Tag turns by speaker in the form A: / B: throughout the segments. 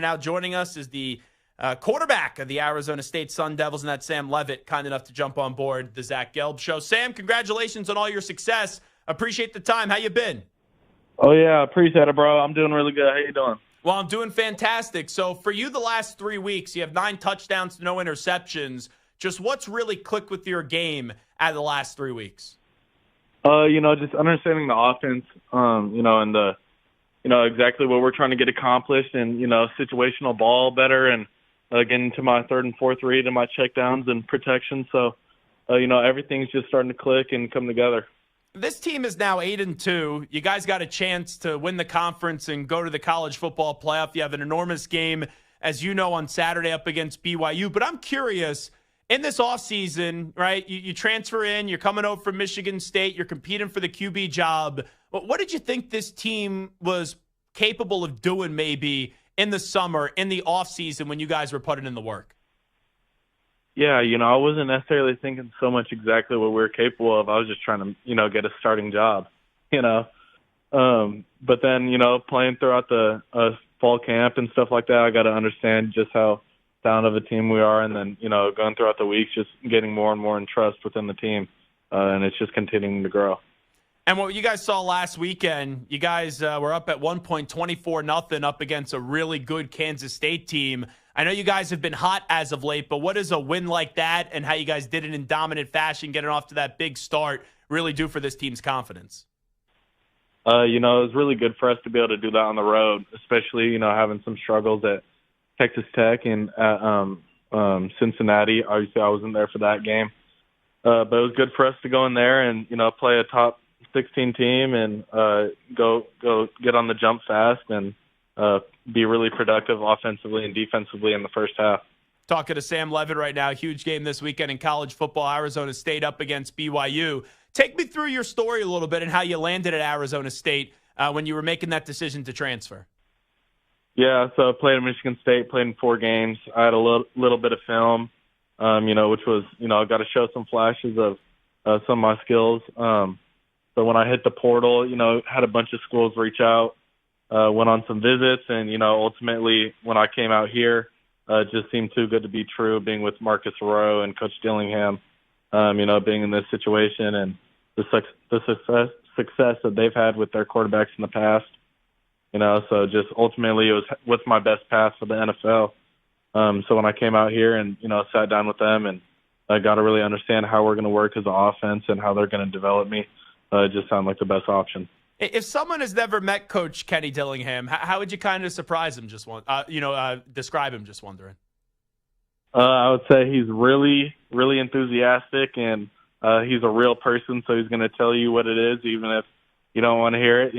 A: Now joining us is the quarterback of the Arizona State Sun Devils, and that's Sam Leavitt, kind enough to jump on board the Zach Gelb show. Sam, congratulations on all your success. Appreciate the time. How you been?
B: Oh, yeah, appreciate it, bro. I'm doing really good. How you doing?
A: Well, I'm doing fantastic. So for you, the last 3 weeks, you have 9 touchdowns, no interceptions. Just what's really clicked with your game out of the last 3 weeks?
B: Just understanding the offense, and the exactly what we're trying to get accomplished, and situational ball better, and getting to my third and fourth read and my checkdowns and protection. So, everything's just starting to click and come together.
A: This team is now 8-2. You guys got a chance to win the conference and go to the college football playoff. You have an enormous game, as you know, on Saturday up against BYU. But I'm curious, in this offseason, right, you transfer in, you're coming over from Michigan State, you're competing for the QB job. What did you think this team was capable of doing maybe in the summer, in the offseason when you guys were putting in the work?
B: Yeah, I wasn't necessarily thinking so much exactly what we were capable of. I was just trying to, get a starting job, But then, playing throughout the fall camp and stuff like that, I got to understand just how sound of a team we are. And then, going throughout the weeks, just getting more and more in trust within the team. And it's just continuing to grow.
A: And what you guys saw last weekend, you guys were up at 1.24-0 up against a really good Kansas State team. I know you guys have been hot as of late, but what does a win like that and how you guys did it in dominant fashion, getting off to that big start, really do for this team's confidence?
B: It was really good for us to be able to do that on the road, especially, having some struggles at Texas Tech and at Cincinnati. Obviously, I wasn't there for that game. But it was good for us to go in there and, play a top 16 team and go get on the jump fast and be really productive offensively and defensively in the first half.
A: Talking to Sam Leavitt right now. Huge game this weekend in college football. Arizona State up against BYU. Take me through your story a little bit and how you landed at Arizona State when you were making that decision to transfer.
B: Yeah, so I played at Michigan State, played in 4 games. I had a little bit of film, which was, I got to show some flashes of some of my skills. So when I hit the portal, had a bunch of schools reach out, went on some visits, and, ultimately when I came out here, it just seemed too good to be true, being with Marcus Rowe and Coach Dillingham, being in this situation and the success that they've had with their quarterbacks in the past. So just ultimately it was what's my best path for the NFL. So when I came out here and, sat down with them and I got to really understand how we're going to work as an offense and how they're going to develop me, it just sounded like the best option.
A: If someone has never met Coach Kenny Dillingham, how would you kind of surprise him? Describe him. Just wondering.
B: I would say he's really, really enthusiastic, and he's a real person. So he's going to tell you what it is, even if you don't want to hear it.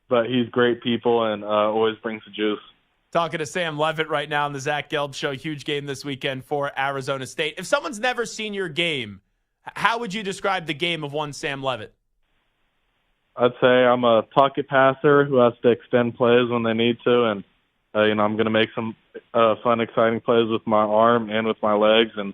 B: But he's great people and always brings the juice.
A: Talking to Sam Leavitt right now on the Zach Gelb Show. Huge game this weekend for Arizona State. If someone's never seen your game, how would you describe the game of one Sam Leavitt?
B: I'd say I'm a pocket passer who has to extend plays when they need to, and I'm going to make some fun, exciting plays with my arm and with my legs, and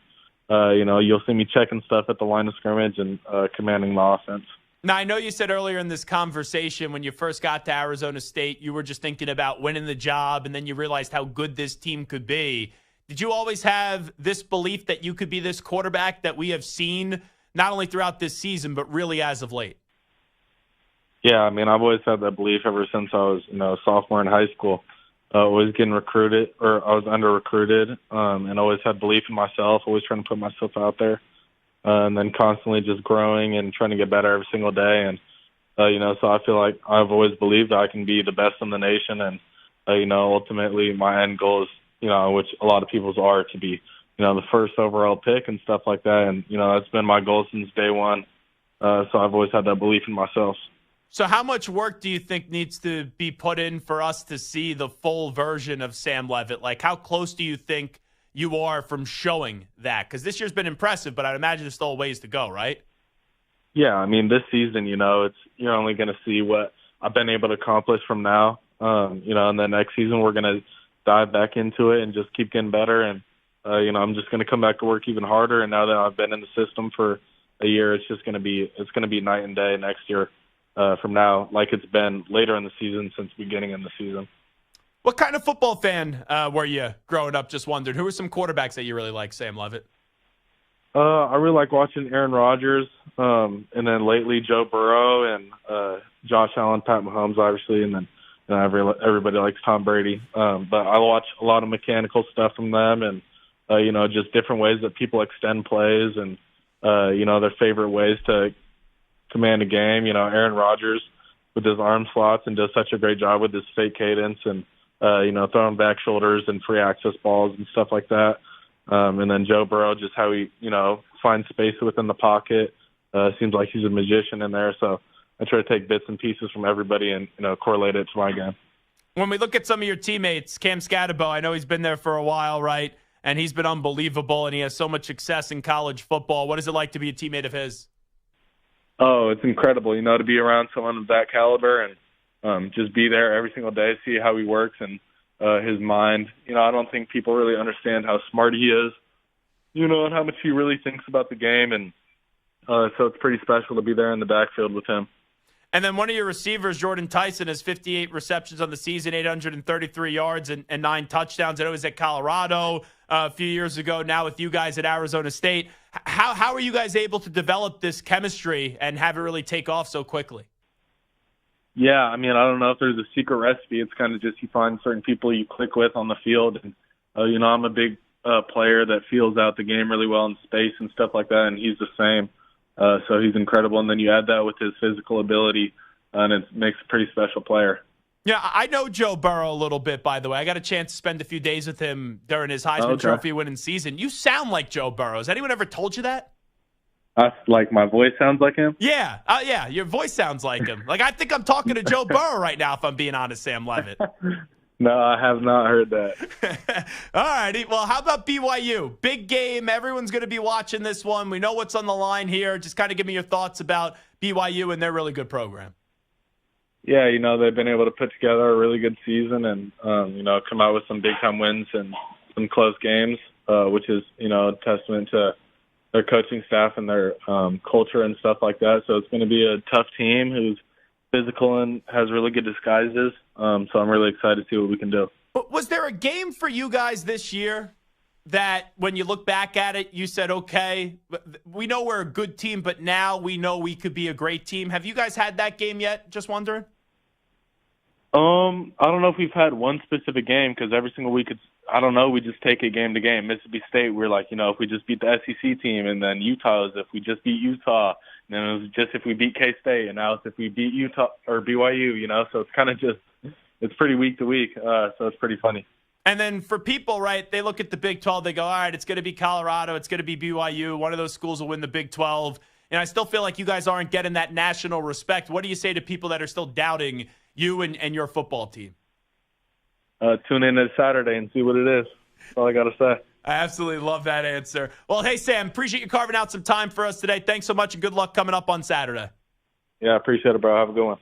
B: you'll see me checking stuff at the line of scrimmage and commanding the offense.
A: Now, I know you said earlier in this conversation when you first got to Arizona State, you were just thinking about winning the job, and then you realized how good this team could be. Did you always have this belief that you could be this quarterback that we have seen not only throughout this season, but really as of late?
B: Yeah, I've always had that belief ever since I was, a sophomore in high school. Always getting recruited, or I was under-recruited, and always had belief in myself, always trying to put myself out there, and then constantly just growing and trying to get better every single day. And, so I feel like I've always believed that I can be the best in the nation, and, ultimately my end goal is, which a lot of people's are, to be, the first overall pick and stuff like that. And, that's been my goal since day one. So I've always had that belief in myself.
A: So how much work do you think needs to be put in for us to see the full version of Sam Leavitt? Like, how close do you think you are from showing that? Because this year's been impressive, but I'd imagine there's still a ways to go, right?
B: Yeah, this season, you're only going to see what I've been able to accomplish from now. And then next season we're going to dive back into it and just keep getting better. And, I'm just going to come back to work even harder. And now that I've been in the system for a year, it's going to be night and day next year. From now, like it's been later in the season since beginning in the season.
A: What kind of football fan were you growing up? Just wondered. Who were some quarterbacks that you really like, Sam Leavitt?
B: I really like watching Aaron Rodgers, and then lately Joe Burrow and Josh Allen, Pat Mahomes, obviously, and then everybody likes Tom Brady. But I watch a lot of mechanical stuff from them, and just different ways that people extend plays, and their favorite ways to command a game. Aaron Rodgers with his arm slots and does such a great job with his fake cadence and throwing back shoulders and free access balls and stuff like that. And then Joe Burrow, just how he, finds space within the pocket. Seems like he's a magician in there. So I try to take bits and pieces from everybody and, correlate it to my game.
A: When we look at some of your teammates, Cam Scatterbo, I know he's been there for a while, right? And he's been unbelievable, and he has so much success in college football. What is it like to be a teammate of his?
B: Oh, it's incredible, to be around someone of that caliber and just be there every single day, see how he works and his mind. I don't think people really understand how smart he is, and how much he really thinks about the game. And so it's pretty special to be there in the backfield with him.
A: And then one of your receivers, Jordan Tyson, has 58 receptions on the season, 833 yards and 9 touchdowns. I know he was at Colorado a few years ago, now with you guys at Arizona State. How are you guys able to develop this chemistry and have it really take off so quickly?
B: Yeah, I don't know if there's a secret recipe. It's kind of just you find certain people you click with on the field. And, I'm a big player that feels out the game really well in space and stuff like that, and he's the same. So he's incredible. And then you add that with his physical ability, and it makes a pretty special player.
A: Yeah, I know Joe Burrow a little bit, by the way. I got a chance to spend a few days with him during his Heisman Trophy winning season. You sound like Joe Burrow. Has anyone ever told you that?
B: Like my voice sounds like him?
A: Yeah, your voice sounds like him. Like I think I'm talking to Joe Burrow right now, if I'm being honest, Sam Leavitt.
B: No, I have not heard that.
A: All righty. Well, how about BYU? Big game. Everyone's going to be watching this one. We know what's on the line here. Just kind of give me your thoughts about BYU and their really good program.
B: Yeah, they've been able to put together a really good season and, come out with some big-time wins and some close games, which is, a testament to their coaching staff and their culture and stuff like that. So it's going to be a tough team who's physical and has really good disguises. So I'm really excited to see what we can do.
A: But was there a game for you guys this year that when you look back at it, you said, okay, we know we're a good team, but now we know we could be a great team? Have you guys had that game yet? Just wondering.
B: I don't know if we've had one specific game because every single week we just take it game to game. Mississippi State, we're like, if we just beat the SEC team, and then Utah is if we just beat Utah, and then it was just if we beat K-State, and now it's if we beat Utah or BYU, so it's kind of just, it's pretty week to week, so it's pretty funny.
A: And then for people, right, they look at the Big 12, they go, all right, it's going to be Colorado, it's going to be BYU, one of those schools will win the Big 12, and I still feel like you guys aren't getting that national respect. What do you say to people that are still doubting you and your football team?
B: Tune in this Saturday and see what it is. That's all I got to say.
A: I absolutely love that answer. Well, hey, Sam, appreciate you carving out some time for us today. Thanks so much, and good luck coming up on Saturday.
B: Yeah, I appreciate it, bro. Have a good one.